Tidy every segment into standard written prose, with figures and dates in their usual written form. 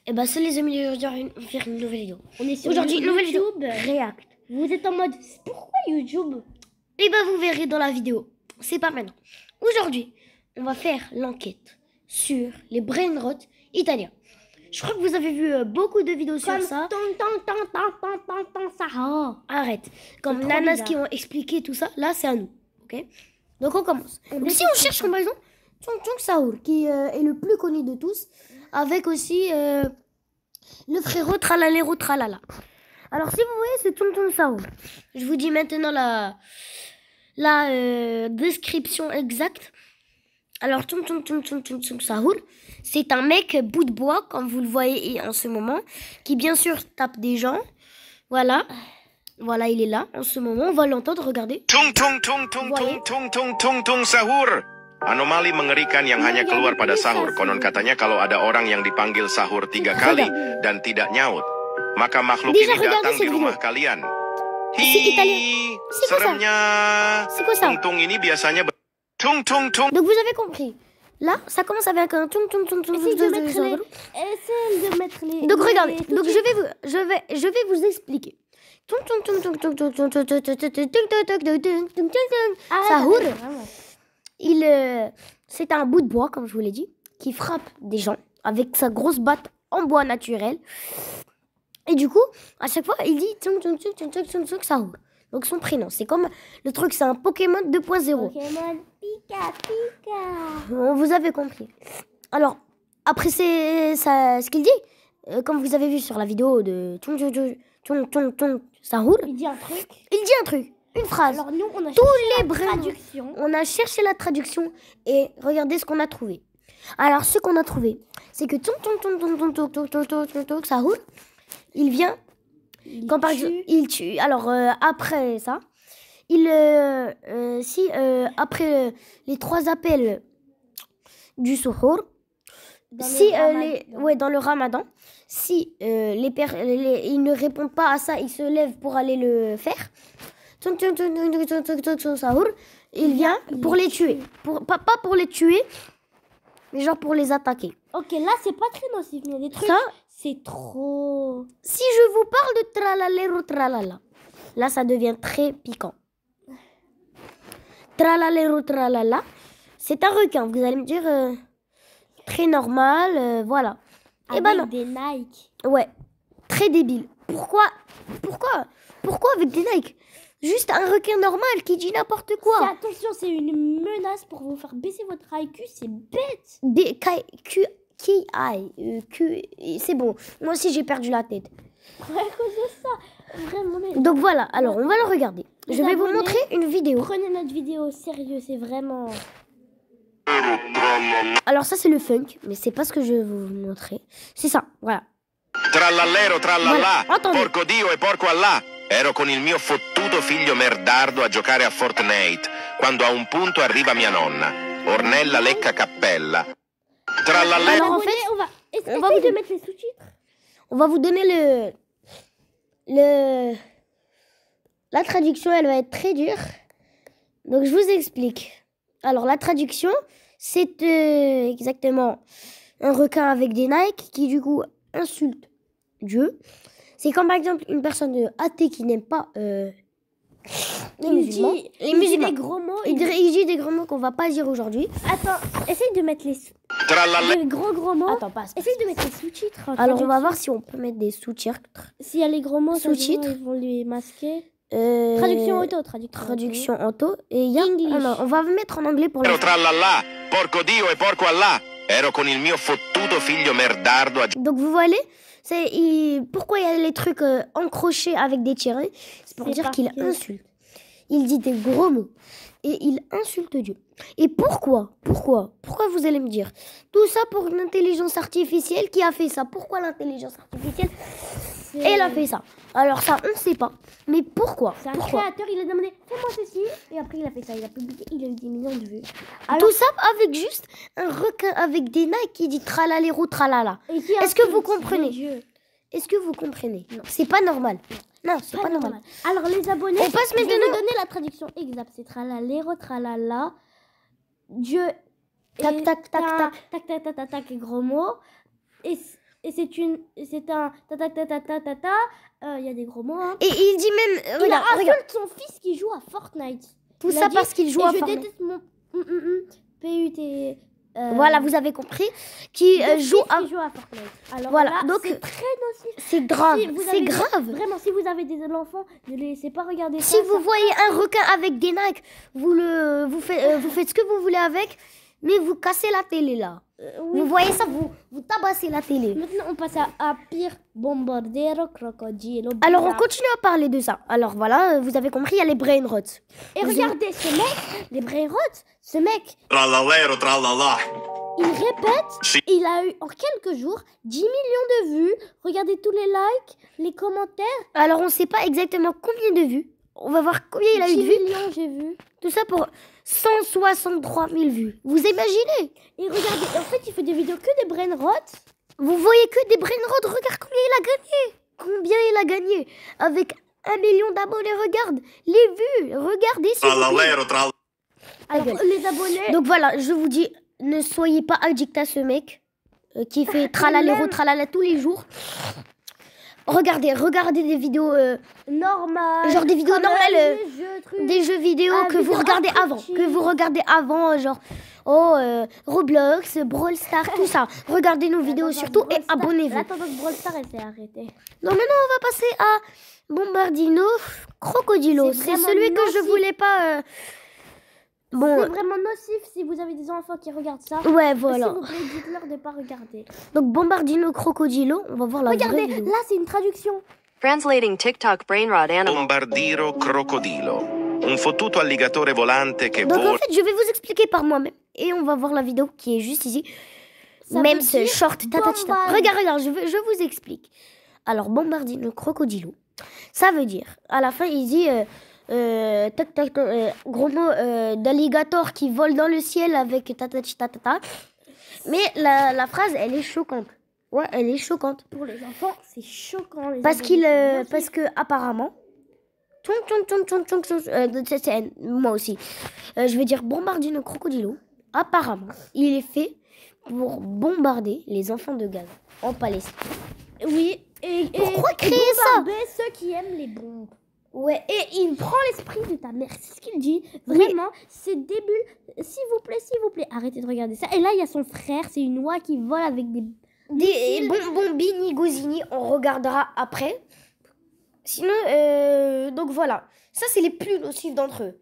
Et bah ça les amis, aujourd'hui on va faire une nouvelle vidéo. On est sur Aujourd'hui une nouvelle YouTube. vidéo React. Vous êtes en mode, pourquoi YouTube? Et bah vous verrez dans la vidéo. C'est pas maintenant. Aujourd'hui, on va faire l'enquête sur les brainrot italiens. Je crois que vous avez vu beaucoup de vidéos sur ça. Arrête. Comme Nanas qui ont expliqué tout ça, là c'est à nous. Ok. Donc on commence. Donc si on cherche par exemple Tung Tung Sahur, qui est le plus connu de tous, avec aussi le frérot Tralalero Tralala. Alors si vous voyez, c'est Tung Tung Sahur. Je vous dis maintenant la description exacte. Alors Tung Tung Sahur, c'est un mec bout de bois, comme vous le voyez en ce moment, qui bien sûr tape des gens. Voilà. Voilà, il est là en ce moment. On va l'entendre, regardez. Tung tung tung tung tung tung tung tung tung sahur. Anomali mengerikan yang hanya keluar pada sahur. Konon katanya kalau ada orang yang dipanggil sahur 3 kali dan tidak nyaut, maka makhluk ini datang di rumah kalian. Hi, seremnya. Tung ini biasanya tung tung tung. Donc vous avez compris. Là, ça commence avec un tung tung tung tung. Essayez de mettre les. Donc regardez. Donc je vais vous expliquer. Tung tung tung tung tung tung tung tung tung tung tung tung. Sahur. C'est un bout de bois, comme je vous l'ai dit, qui frappe des gens avec sa grosse batte en bois naturel. Et du coup, à chaque fois, il dit tung tung tung tung tung tung tung Sahur. Donc son prénom, c'est comme le truc, c'est un Pokémon 2.0. Pokémon Pika Pika. Vous avez compris. Alors, après c'est ça, ce qu'il dit, comme vous avez vu sur la vidéo de tung tung tung tung Sahur, il dit un truc. Il dit un truc, une phrase. Alors nous, on a cherché la traduction. On a cherché la traduction et regardez ce qu'on a trouvé. Alors, ce qu'on a trouvé, c'est que tung tung tung tung tung tung tung tung tung tung tung Sahur, il vient quand par exemple il tue. Alors après ça, après les 3 appels du suhour, dans le ramadan, si ils ne répondent pas à ça, ils se lèvent pour aller le faire. Sahur, il vient pour les tuer. Pas pour les tuer, mais genre pour les attaquer. Ok, là c'est pas très nocif, mais il y a des trucs, c'est trop... Si je vous parle de tralalero tralala, là ça devient très piquant. Tralalero tralala, c'est un requin, vous allez me dire, très normal, voilà. Et ben non. Des Nike. Ouais, très débile. Pourquoi avec des Nike? Juste un requin normal qui dit n'importe quoi. Attention, c'est une menace pour vous faire baisser votre IQ, c'est bête. Des c'est bon. Moi aussi j'ai perdu la tête. Ouais, à cause de ça. Vraiment. Donc voilà, alors on va le regarder. Je vais vous montrer une vidéo. Prenez notre vidéo au sérieux, c'est vraiment... Alors ça c'est le funk, mais c'est pas ce que je vais vous montrer. C'est ça, voilà. Trallallero trallallà, voilà. porco Dio e porco Allah. Ero con il mio fottuto figlio merdardo a giocare a Fortnite, quando a un punto arriva mia nonna, Ornella Lecca Cappella. Trallallero. Alors en fait, on va vous mettre les sous-titres. On va vous donner la traduction, elle va être très dure. Donc je vous explique. Alors la traduction, c'est exactement un requin avec des Nike qui du coup insulte Dieu. C'est comme par exemple une personne athée qui n'aime pas les musulmans. Il dit des gros mots. Il dit des gros mots qu'on va pas dire aujourd'hui. Attends, essaye de mettre les gros mots. Attends, passe. Essaye de mettre les sous-titres. Alors on va voir si on peut mettre des sous-titres. S'il y a les gros mots, sous-titres, ils vont les masquer. Traduction auto. Traduction auto. Et il y a on va mettre en anglais pour la... Trallallà, porco Dio e porco Allah. Ero con il mio fottuto figlio merdardo a... Donc vous voyez, pourquoi il y a les trucs encrochés avec des tirets? C'est pour dire qu'il insulte. Il dit des gros mots. Et il insulte Dieu. Et pourquoi vous allez me dire? Tout ça pour une intelligence artificielle qui a fait ça. Pourquoi l'intelligence artificielle elle a fait ça? Alors ça, on ne sait pas. Mais pourquoi? C'est un créateur, il a demandé, fais-moi ceci. Et après, il a fait ça. Il a publié, il a eu des millions de vues. Alors, tout ça avec juste un requin avec des Nike qui dit tralalero tralala. Est-ce que vous comprenez? Est-ce que vous comprenez? Non, c'est pas normal. Non, c'est pas normal. Alors les abonnés, on passe maintenant de donner la traduction exacte. C'est tralalero tralala. Dieu. Tac tac tac tac tac tac tac tac tac, gros mots. Et Et c'est un ta. Il y a des gros mots. Hein. Et il dit même, il insulte son fils qui joue à Fortnite. Tout ça parce qu'il joue à Fortnite. Je déteste mon PUT. Voilà, vous avez compris. Qui joue à Fortnite. Alors voilà, là, donc c'est très nocif. c'est grave, c'est grave. Vraiment, si vous avez des enfants, ne les laissez pas regarder ça. Si vous voyez un requin avec des Nike, vous faites ce que vous voulez avec, mais vous cassez la télé là. Oui. Vous voyez ça, vous tabassez la télé. Maintenant, on passe à pire, Bombardero, Crocodilo. Alors, on continue à parler de ça. Alors, voilà, vous avez compris, il y a les brain rots. Et regardez, ce mec, les brain rots, ce mec, Tralalero, tralala. il répète, il a eu en quelques jours 10 millions de vues. Regardez tous les likes, les commentaires. Alors, on ne sait pas exactement combien de vues. On va voir combien il a eu de vues. 10 millions, j'ai vu. Tout ça pour 163 000 vues. Vous imaginez? Et regardez, en fait, il fait des vidéos que des brain rots. Vous voyez que des brain rots. Regarde combien il a gagné. Combien il a gagné. Avec 1 million d'abonnés. Regarde les vues. Regardez. Alors, les abonnés... Donc voilà, je vous dis, ne soyez pas addict à ce mec qui fait tralalero, tralala tous les jours. Regardez des vidéos normales. Genre des vidéos normales, des jeux vidéo que vous regardez avant, genre Roblox, Brawl Stars, tout ça. Regardez nos vidéos surtout et abonnez-vous. La tendance Brawl Stars, elle s'est arrêtée. Non, maintenant on va passer à Bombardino Crocodilo. C'est celui que je voulais pas... Bon, c'est vraiment nocif si vous avez des enfants qui regardent ça. Ouais, voilà. S'il vous plaît, dites-leur de ne pas regarder. Donc, Bombardino Crocodilo, on va voir la vraie vidéo. Regardez, là, c'est une traduction. Translating TikTok brainrot animal. Bombardiro crocodilo. Un fottuto alligatore volante che Donc, en fait, je vais vous expliquer par moi-même. Et on va voir la vidéo qui est juste ici. Ça même ce short, Regarde, je vous explique. Alors, Bombardino Crocodilo, ça veut dire, à la fin, il dit... gros mot d'alligator qui vole dans le ciel avec tatata. Mais la phrase, elle est choquante. Ouais, elle est choquante. Pour les enfants, c'est choquant. Parce que apparemment, moi aussi, je vais dire Bombardino Crocodilo. Apparemment, il est fait pour bombarder les enfants de Gaza en Palestine. Oui. Et pourquoi créer ça? Ceux qui aiment les bombes. Ouais, et il prend l'esprit de ta mère. C'est ce qu'il dit. Vraiment, c'est débile. S'il vous plaît, arrêtez de regarder ça. Et là, il y a son frère. C'est une oie qui vole avec des bombini, gosini. On regardera après. Sinon, donc voilà. Ça, c'est les plus nocifs d'entre eux.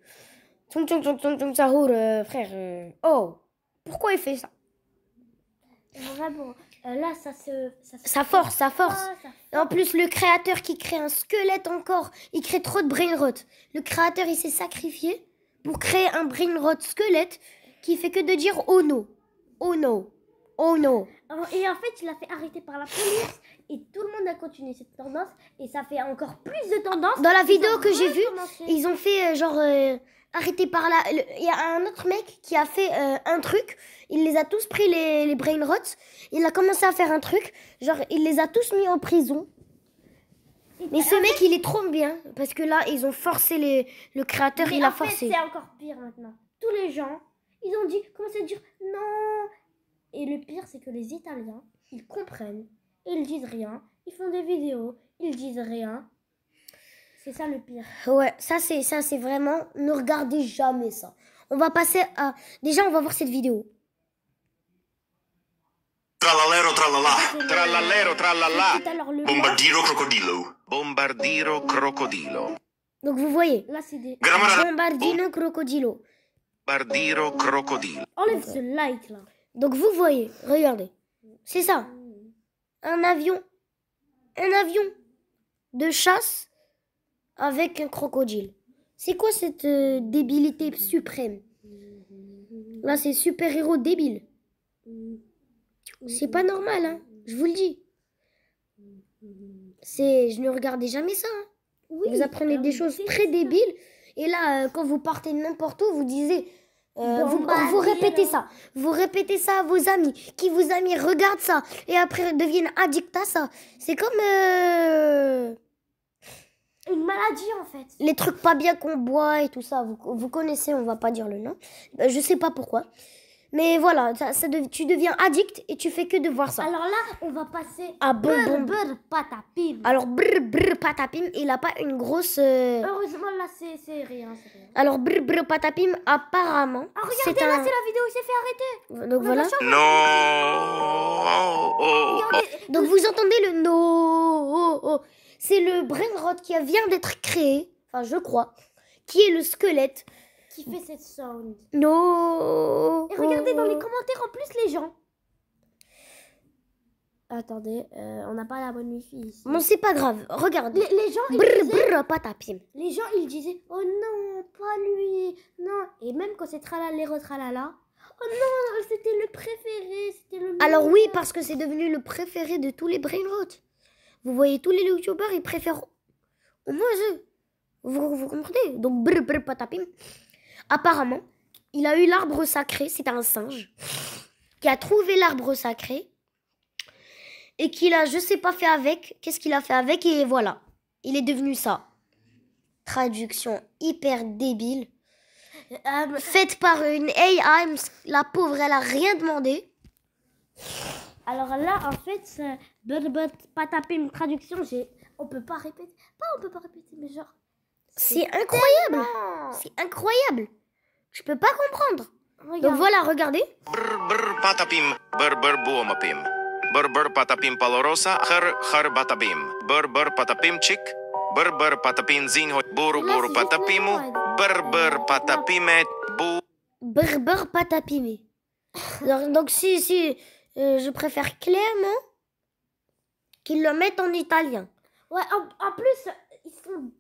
Sahour, frère. Oh, pourquoi il fait ça? Vraiment. Là, ça force. Et en plus, le créateur qui crée un squelette encore, il crée trop de brain rot. Le créateur, il s'est sacrifié pour créer un brain rot squelette qui fait que de dire oh no, oh no, oh no. Et en fait, il a fait arrêter par la police et tout le monde a continué cette tendance et ça fait encore plus de tendance. Dans la vidéo que j'ai vue, ils ont fait arrêté par là. Il y a un autre mec qui a fait un truc. Il les a tous pris les brain rots. Il a commencé à faire un truc. Genre, il les a tous mis en prison. Mais ce mec, il est trop bien. Parce que là, ils ont forcé le créateur. Il a forcé. C'est encore pire maintenant. Tous les gens, ils ont dit, commencé à dire non. Et le pire, c'est que les Italiens, ils comprennent. Ils disent rien. Ils font des vidéos. Ils disent rien. C'est ça le pire. Ouais, ça c'est vraiment... Ne regardez jamais ça. On va passer à... Déjà, on va voir cette vidéo. Tralalero, tralala. Trallallero, trallala. Bombardiro crocodilo. Bombardiro crocodilo. Donc vous voyez. Là, c'est des... Bombardino crocodilo. Bombardiro crocodilo. Enlève ce like là. Donc vous voyez, regardez. C'est ça. Un avion de chasse avec un crocodile. C'est quoi cette débilité suprême? Là, c'est super-héros débile. C'est pas normal, hein. Je vous le dis. Je ne regardais jamais ça. Hein. Oui, vous apprenez des choses très débiles. Et là, quand vous partez n'importe où, vous disez... vous répétez ça. Vous répétez ça à vos amis. Qui vos amis regardent ça. Et après deviennent addicts à ça. C'est comme... une maladie en fait. Les trucs pas bien qu'on boit et tout ça. Vous connaissez, on va pas dire le nom. Je sais pas pourquoi. Mais voilà, tu deviens addict et tu fais que de voir ça. Alors là, on va passer à Brr Patapim. Alors Patapim, il a pas une grosse... Heureusement, là, c'est rien, Alors Patapim, apparemment... Ah, regardez, là, c'est la vidéo, il s'est fait arrêter. Donc voilà. No. Donc vous entendez le no. C'est le brainrot qui vient d'être créé, enfin je crois, qui est le squelette. Qui fait cette sound. No. Et regardez dans les commentaires en plus les gens. Attendez, on n'a pas la bonne wifi ici. Bon, c'est pas grave, regarde. Les gens, ils disaient... Patapim. Les gens, ils disaient, oh non, pas lui, non. Et même quand c'est tralalero tralala, oh non, c'était le préféré, c'était le meilleur. Alors oui, parce que c'est devenu le préféré de tous les brainrots. Vous voyez, tous les youtubeurs, ils préfèrent au moins eux. Vous comprenez? Donc Patapim. Apparemment, il a eu l'arbre sacré, c'est un singe, qui a trouvé l'arbre sacré et qu'il a, je sais pas, fait avec. Qu'est-ce qu'il a fait avec? Et voilà, il est devenu ça. Traduction hyper débile. Faite par une AI, la pauvre, elle a rien demandé. Alors là, en fait, Patapim traduction, on peut pas répéter. On peut pas répéter, mais genre... C'est incroyable. C'est incroyable. Je peux pas comprendre. Regarde. Donc voilà, regardez. Brr patapim, brr buomapim. Brr patapim palorosa, khar batapim. Brr patapim chik. Brr patapim zinho. Buru patapimu. Brr patapimet bu. Brr patapime. Donc si je préfère clairement qu'ils le mettent en italien. Ouais, en plus, ils sont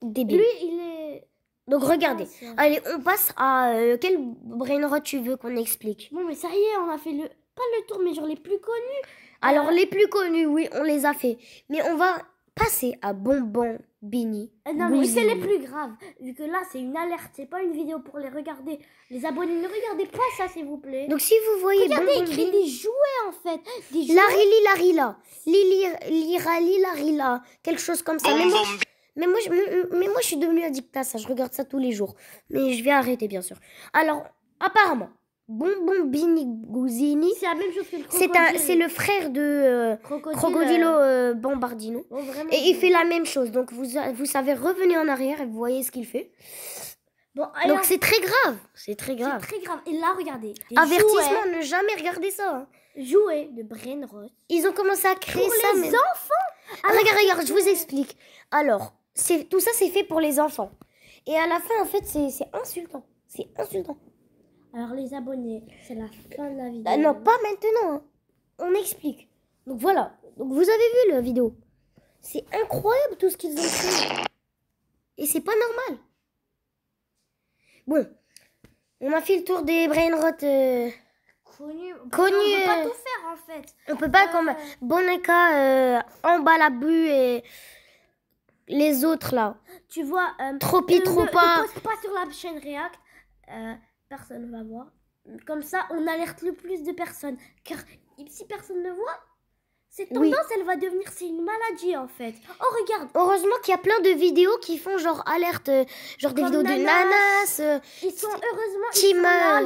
débiles. Lui, il est... Donc regardez. Allez, on passe à quel brainrot tu veux qu'on explique? Bon, mais ça y est, on a fait pas le tour, mais genre les plus connus. Alors les plus connus, oui, on les a fait. Mais on va passer à Bonbon Bini. Non, mais c'est les plus graves. Vu que là, c'est une alerte, c'est pas une vidéo pour les regarder. Les abonnés, ne regardez pas ça, s'il vous plaît. Donc si vous voyez regardez, Bonbon écrit Bini, des jouets en fait. Des jouets. Larili Larila. Lirali Larila. Quelque chose comme ça. Mais moi, je suis devenue addict à ça. Je regarde ça tous les jours. Mais je vais arrêter, bien sûr. Alors, apparemment, Bonbon Bini Gouzini, c'est la même chose que le crocodile. C'est le frère de Crocodilo Bombardino. Oh, vraiment, et il fait la même chose. Donc, vous savez, revenez en arrière et vous voyez ce qu'il fait. Bon, alors, donc, c'est très grave. C'est très grave. C'est très grave. Et là, regardez. Avertissement, ne jamais regarder ça. Hein. Jouets de Brainrot. Ils ont commencé à créer pour ça. Les enfants. Regarde, je vous explique. Alors, tout ça, c'est fait pour les enfants. Et à la fin, en fait, c'est insultant. C'est insultant. Alors, les abonnés, c'est la fin de la vidéo. Non, pas maintenant. Hein. On explique. Donc, voilà. Donc, vous avez vu la vidéo. C'est incroyable tout ce qu'ils ont fait. Et c'est pas normal. Bon. On a fait le tour des brainrot connus. On peut pas tout faire, en fait. On peut pas comme Boneka, Embalabu et... les autres là. Tu vois, Tropi Tropa. Ne poste pas sur la chaîne React. Personne va voir. Comme ça, on alerte le plus de personnes. Car si personne ne voit, cette tendance, elle va devenir... C'est une maladie en fait. Oh, regarde. Heureusement qu'il y a plein de vidéos qui font genre alerte. Genre des vidéos de Nanas. Ils sont heureusement là,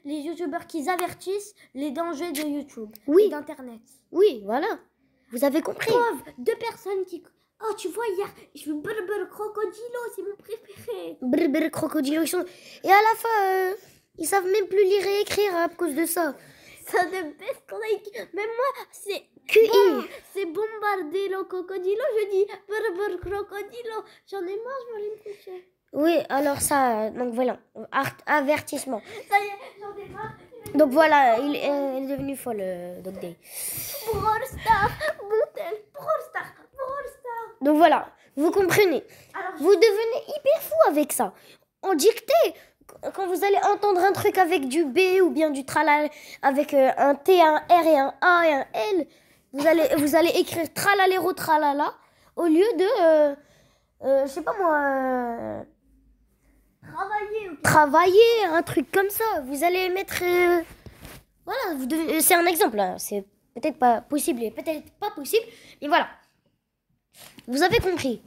les youtubeurs qui avertissent les dangers de YouTube. Oui. Et d'Internet. Oui, voilà. Vous avez compris. Pauvre, 2 personnes qui... Oh, tu vois, hier, je veux Brr Crocodilo, c'est mon préféré. Brr Crocodilo, et à la fin, ils savent même plus lire et écrire à cause de ça. Ça de best qu'on a écrit. Même moi, c'est... QI. C'est Bombardilo Crocodilo, je dis Brr Crocodilo. J'en ai marre, je vais aller me coucher. Oui, alors ça, donc voilà, avertissement. Ça y est, j'en ai marre. Donc voilà, il est devenu folle, Dog Day. Brawl Stars, Brawl Stars. Donc voilà, vous comprenez. Alors, vous devenez hyper fou avec ça. En dictée, quand vous allez entendre un truc avec du B ou bien du tralala, avec un T, un R et un A et un L, vous allez écrire tralalero tralala au lieu de, je sais pas moi, travailler, un truc comme ça. Vous allez mettre, voilà, c'est un exemple. Hein. C'est peut-être pas possible et peut-être pas possible, mais voilà. Vous avez compris.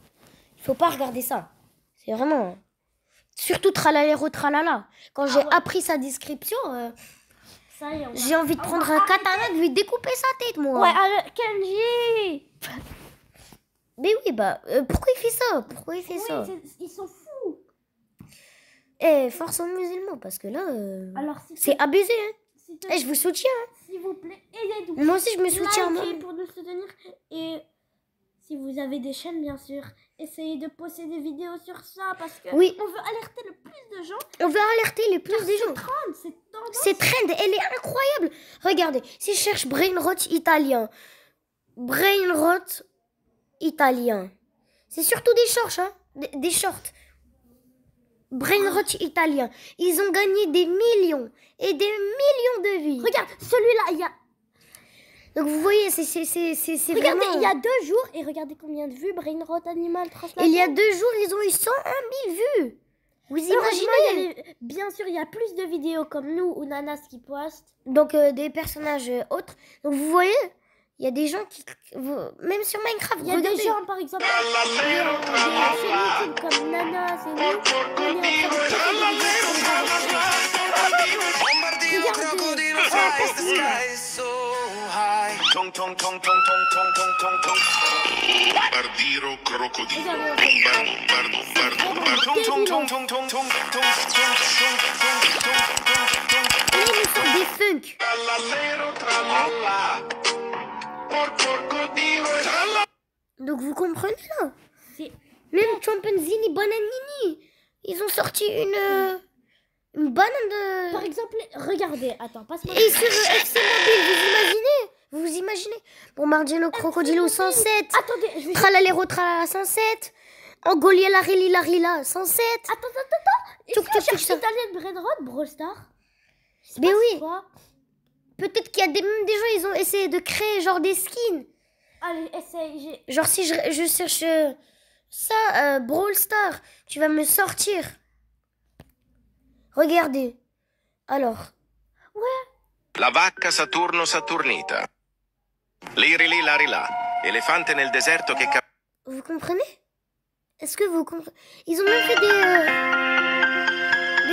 Il faut pas regarder ça. C'est vraiment Surtout Tralalero Tralala. Quand j'ai appris sa description, Ça y est, j'ai envie de prendre un katana et de lui découper sa tête, moi. Ouais, alors, Kenji. Mais oui, bah, pourquoi il fait ça? Pourquoi il fait ça? Ils sont fous. Eh, force aux musulmans, parce que là, Alors, c'est abusé, hein. Eh, je vous soutiens, hein. S'il vous plaît, aidez-nous. Moi aussi, je me soutiens, moi. Likez pour nous soutenir. Et si vous avez des chaînes, bien sûr, essayez de poster des vidéos sur ça parce que Oui. on veut alerter le plus de gens. On veut alerter les plus des gens. C'est tendance. Cette trend, elle est incroyable. Regardez, si je cherche brainrot italien, brainrot italien, c'est surtout des shorts, hein, des shorts. Brainrot italien, ils ont gagné des millions et des millions de vues. Regarde, celui-là, il y a. Donc vous voyez, c'est Regardez, vraiment... il y a 2 jours et regardez combien de vues Brainrot Animal Translation. Il y a 2 jours, ils ont eu 101 000 vues. Vous imaginez? Bien sûr, il y a plus de vidéos comme nous ou Nanas qui postent. Donc des personnages autres. Donc vous voyez, il y a des gens qui... Même sur Minecraft, Il y a des gens, par exemple, des chaînes YouTube comme Nanas et nous. On est en train de Tong tong tong tong tong tong tong tong tong. Bombardiro crocodilo. Tong tong tong tong tong tong tong on est une sorte des funk. Donc vous comprenez là? Même Chimpanzini, Bananini, ils ont sorti une banane de... Par exemple, regardez, attends, passe-moi. Et sur FC Mobile, vous imaginez? Bombardino Crocodilo 107. Attendez, je vais... Tralalero Tralala 107. Angolia la Rila 107. Attends. Tchouk, Est-ce tchouk, tchouk, italien de Brainrot, Brawl Stars? Mais oui. Quoi? Peut-être qu'il y a même des gens, ils ont essayé de créer genre des skins. Allez, essaye. Genre si je cherche ça, Brawl Stars, tu vas me sortir. Regardez. Alors. La vacca Saturno Saturnita. Lirili larila. Elefante nel deserto che Vous comprenez? Est-ce que vous comprenez? Ils ont même fait des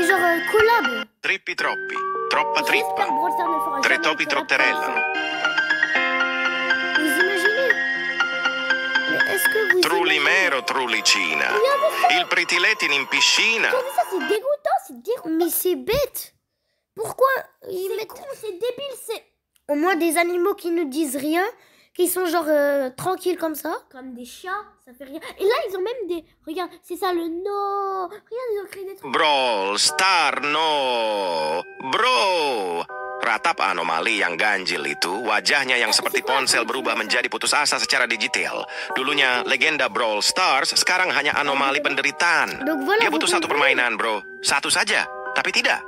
genre collabs. Trippi troppi. Troppa J'espère que trippa. Brawl Stars ne fera Tre jamais topi de collab trotterellano. comme Vous imaginez? Mais est-ce que vous Trulimero trulicina. Il pritiletin in piscina. ça. Ça, c'est dégoûtant, c'est dégoûtant. Mais c'est bête. Pourquoi ils C'est mettent con, c'est débile, c'est... au moins des animaux qui ne disent rien, qui sont genre tranquilles comme ça? Comme des chats, ça fait rien. Et là, ils ont même des... Regarde, c'est ça le no. Regarde, ils ont créé des trucs. Brawl Star no. Bro. Ratap anomali yang ganjil itu, wajahnya yang seperti ponsel berubah menjadi putus asa secara digital. Dulunya legenda Brawl Stars, sekarang hanya anomali penderitaan. Donc voilà, Dia vous butuh satu comprenez. permainan, bro. Satu saja, tapi tidak.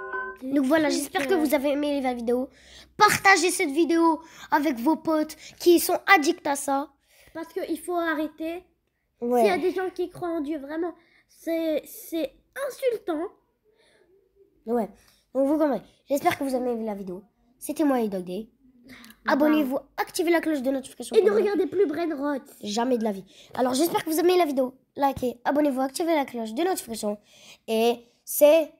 Donc voilà, j'espère que vous avez aimé la vidéo. Partagez cette vidéo avec vos potes qui sont addicts à ça. Parce qu'il faut arrêter. Ouais. S'il y a des gens qui croient en Dieu, vraiment, c'est insultant. Ouais. Donc vous comprenez. J'espère que vous avez aimé la vidéo. C'était moi et Dog Day. Abonnez-vous, activez la cloche de notification. Et ne pour ne- regardez plus Brainrot. Jamais de la vie. Alors j'espère que vous avez aimé la vidéo. Likez, abonnez-vous, activez la cloche de notification. Et c'est